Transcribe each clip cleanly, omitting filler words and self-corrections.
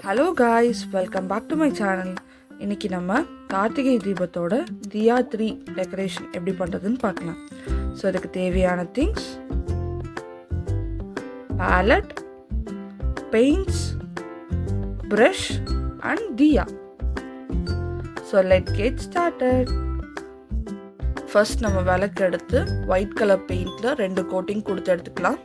Hello guys, welcome back to my channel. இன்னைக்கு நம்ம கார்த்திகை தீபத்தோட தியா 3 decoration எப்படி பண்றதுன்னு பார்க்கலாம். ஸோ அதுக்கு தேவையான things palette, paints, brush and diya. So let's get started. First நம்ம விளக்கு எடுத்து white color paintல 2 coating கொடுத்து எடுத்துக்கலாம்.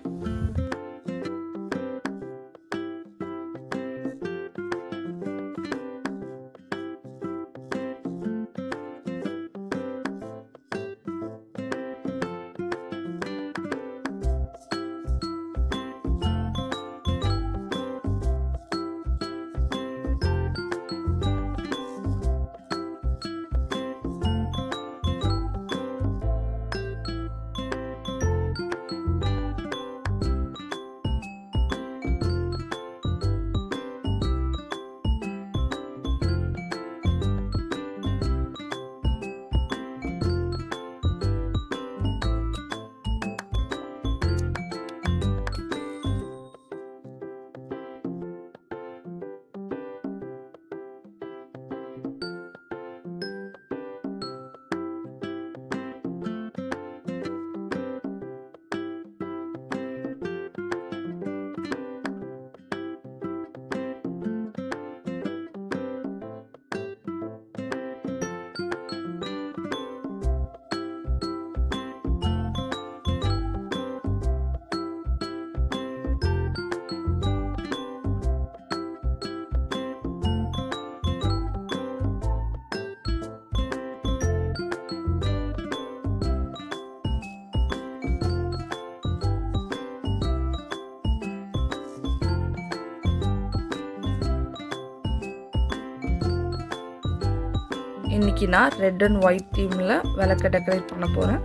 இன்னைக்கு நான் ரெட் அண்ட் ஒயிட் தீமில் விளக்க டெக்கரேட் பண்ண போகிறேன்.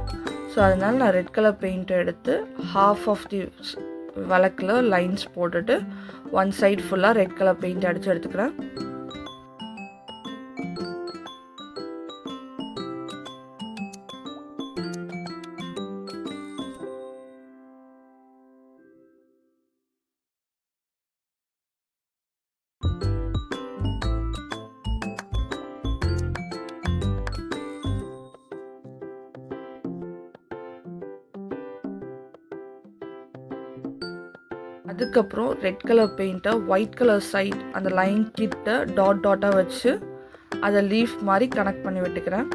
ஸோ அதனால் நான் ரெட் கலர் பெயிண்ட்டை எடுத்து ஹாஃப் ஆஃப் தி விளக்கில் லைன்ஸ் போட்டுட்டு ஒன் சைட் ஃபுல்லாக ரெட் கலர் பெயிண்ட் அடித்து எடுத்துக்கிறேன். அதுக்கப்புறம் ரெட் கலர் பெயிண்ட்டை ஒயிட் கலர் சைட் அந்த லைன் கிட்ட டாட்டாக வச்சு அதை லீஃப் மாதிரி கனெக்ட் பண்ணி விட்டுக்கிறேன்.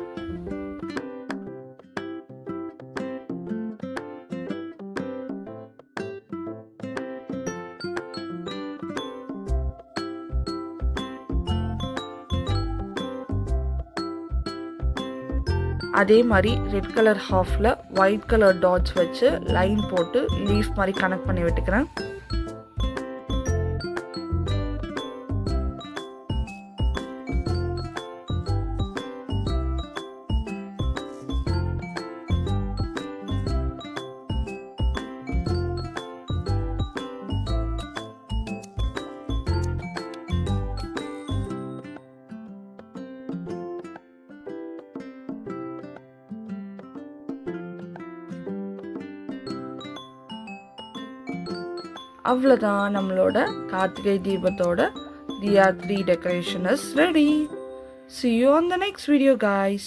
அதே மாதிரி ரெட் கலர் ஹாஃபில் ஒயிட் கலர் டாட்ஸ் வச்சு லைன் போட்டு லீஃப் மாதிரி கனெக்ட் பண்ணி விட்டுக்கிறேன். அவ்வளோதான், நம்மளோட கார்த்திகை தீபத்தோட தியா 3 decoration is ready. See you on the next video guys.